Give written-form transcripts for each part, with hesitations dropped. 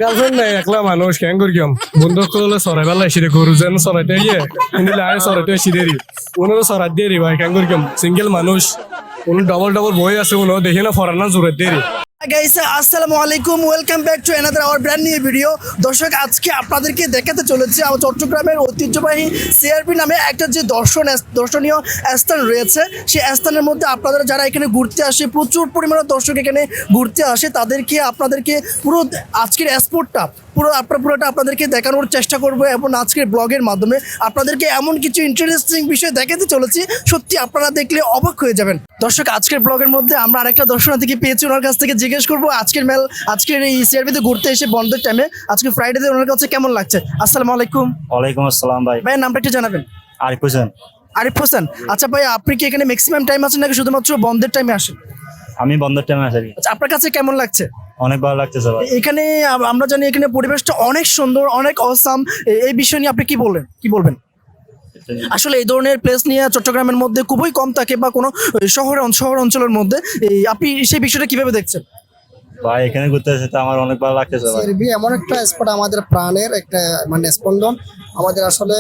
Girlfriend নাই, একলা মানুষ কেন করি বন্ধু করলে সরাই বেলা এসে গরু যেন সরাইতে গিয়ে কিন্তু লাগে সরাইতে এসে দেরি উনো সরাই দেরি ভাই কেন করি সিঙ্গেল মানুষ উনি ডবল ডবল বই আছে উনো দেখি না ফরানা জোরে দেরি। গাইস আসসালামু আলাইকুম, welcome back to another hour brand new video. দর্শক, আজকে আপনাদেরকে দেখাতে চলেছি আমার চট্টগ্রামের ঐতিহ্যবাহী সিআরপি নামে একটা যে দর্শনীয় স্থান রয়েছে। সেই স্থানের মধ্যে আপনারা যারা এখানে ঘুরতে আসে, প্রচুর পরিমাণে দর্শক এখানে ঘুরতে আসে, আপনাদেরকে পুরো আজকের স্পটটা পুরোটা আপনাদেরকে দেখানোর চেষ্টা করবো এবং আজকের ব্লগের মাধ্যমে আপনাদেরকে এমন কিছু ইন্টারেস্টিং বিষয় দেখাতে চলেছি, সত্যি আপনারা দেখলে অবাক হয়ে যাবেন। দর্শক, আজকের ব্লগের মধ্যে আমরা আরেকটা দর্শনার্থীকে পেয়েছি, ওনার কাছ থেকে জিজ্ঞেস করবো আজকের এই সিআরপিতে ঘুরতে এসে বন্ধের টাইমে আজকে ফ্রাইডেতে ওনার কাছে কেমন লাগছে। আসসালামু আলাইকুম। ওয়ালাইকুম আসসালাম ভাই। ভাইয়ের নামটা একটু জানাবেন। আরিফ হোসেন। আরিফ হোসেন, আচ্ছা ভাই, আপনি কি এখানে ম্যাক্সিমাম টাইম আছেন নাকি শুধুমাত্র বন্ধের টাইমে আসেন? আমি বন্ধের টাইমে আসি। আচ্ছা, আপনার কাছে কেমন লাগছে? অনেক ভালো লাগতেছে ভাই। এখানে আমরা জানি এখানে পরিবেশটা অনেক সুন্দর, অনেক অসাম। এই বিষয় নিয়ে আপনি কি বলবেন? আসলে এই ধরনের প্লেস নিয়ে চট্টগ্রামের মধ্যে খুবই কম থাকে বা কোনো শহর অঞ্চলের মধ্যে, আপনি সেই বিষয়টা কিভাবে দেখছেন? ভাই এখানে ঘুরতে এসে তো আমার অনেক ভালো লাগতেছে ভাই। সিআরবি এমন একটা স্পট, আমাদের প্রাণের একটা মানে স্পন্দন। আমাদের আসলে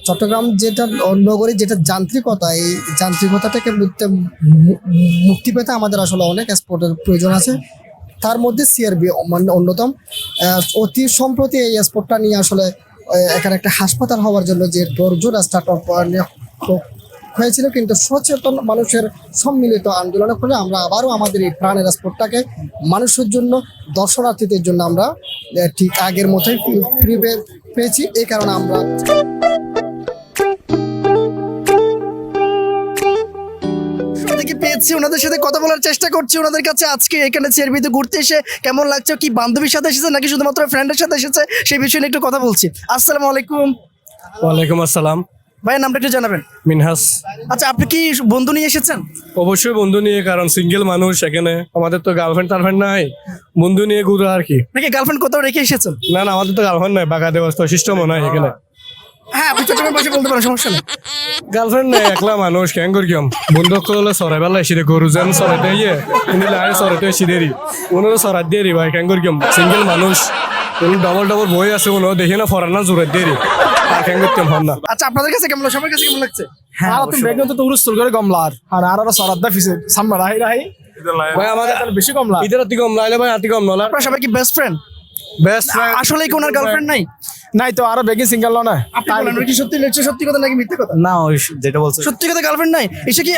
চট্টগ্রাম যেটা নগরী, যেটা যান্ত্রিকতা, এই যান্ত্রিকতাটাকে মুক্তি পেতে আমাদের আসলে অনেক স্পটের প্রয়োজন আছে। তার মধ্যে সিআরবি মানে অন্যতম। অতি সম্প্রতি এই স্পটটা নিয়ে আসলে এখানে একটা হাসপাতাল হওয়ার জন্য যে তোড়জোড় স্টার্ট হয়েছিল, কিন্তু সচেতন মানুষের সম্মিলিত আন্দোলনের ফলে আমরা আবারও আমাদের এই প্রাণের স্পটটাকে মানুষের জন্য, দর্শনার্থীদের জন্য আমরা ঠিক আগের মতোই ফিরে পেয়েছি। এই কারণে আমরা পেয়েছি, ওনাদের সাথে কথা বলার চেষ্টা করছি ওনাদের কাছে। আজকে এখানে সিআরপিতে ঘুরতে এসে কেমন লাগছে, কি বান্ধবীর সাথে এসেছে নাকি শুধুমাত্র ফ্রেন্ডের সাথে এসেছে, সেই বিষয়ে নিয়ে একটু কথা বলছি। আসসালামু আলাইকুম। ওয়ালাইকুম আসসালাম। ভাইয়ের নামটা একটু জানাবেন। মিনহাস। আচ্ছা, আপনি কি বন্ধু নিয়ে এসেছেন? অবশ্যই বন্ধু নিয়ে, কারণ সিঙ্গেল মানুষ এখানে, আমাদের তো গার্লফ্রেন্ড নাই, বন্ধু নিয়ে ঘুরে আর কি। নাকি গার্লফ্রেন্ড কোথাও রেখে এসেছেন? না না, আমাদের তো গার্লফ্রেন্ড নাই, বাঁকা দেওয়া সিস্টেমও নাই এখানে। হ্যাঁ, আপনি চট্টগ্রাম ভাষায় বলতে পারেন, সমস্যা নেই। গার্লফ্রেন্ড নাই, একলা মানুষ কেন করি বন্ধু করলে সরাই বেলা এসে গরু যেন সরাইতে গিয়ে কিন্তু লাগে সরাইতে এসে দেরি উনো সরাই দেরি ভাই কেন করি সিঙ্গেল মানুষ উনি ডবল ডবল বই আছে উনো দেখি না ফরানা জোরে দেরি আর কেন করতাম হন না। আচ্ছা, আপনাদের কাছে কেমন, সবার কাছে কেমন লাগছে? হ্যাঁ, তুমি বেগুন তো উড়ুস্তুল করে কমলার আর আরো সরাদ্দা ফিসে সামনে রাহি ভাই আমাদের বেশি কমলা। ইদের অতি কম লাইলে ভাই আতি কম নলা। আপনারা সবাই কি বেস্ট ফ্রেন্ড? Best friend. আসলে কি ওনার গার্লফ্রেন্ড নাই? নাই তো, আরো বেগি সিঙ্গেল না। আপনি বলেন, ওর কি সত্যি কথা নাকি মিথ্যে কথা? না, ওই যেটা বলছে সত্যি কথা, গার্লফ্রেন্ড নাই। এটা কি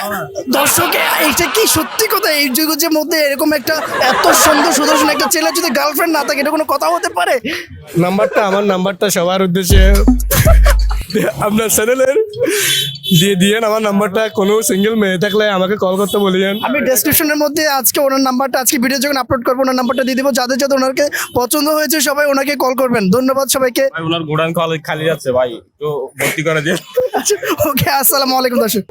দর্শক, এটা কি সত্যি কথা? এই যুগের মধ্যে এরকম একটা এত সুন্দর সুদর্শন একটা ছেলে যদি গার্লফ্রেন্ড না থাকে, এটা কোনো কথা হতে পারে? আমার নাম্বারটা সবার উদ্দেশ্যে আপনার চ্যানেলের দিয়ে দিয়েন আমার নাম্বারটা। কোনো সিঙ্গেল মেয়ে থাকলে আমাকে কল করতে বলিয়েন। আমি ডেসক্রিপশনের মধ্যে আজকে ওনার নাম্বারটা, আজকে ভিডিও যখন আপলোড করবো ওনার নাম্বারটা দিয়ে দিব। যাদের ওনাকে পছন্দ হয়েছে সবাই ওনাকে কল করবেন। ধন্যবাদ সবাইকে। ওনার গোডাউন খালি যাচ্ছে ভাই, তো ভর্তি করে দিয়ে। ওকে, আসসালামু আলাইকুম দর্শক।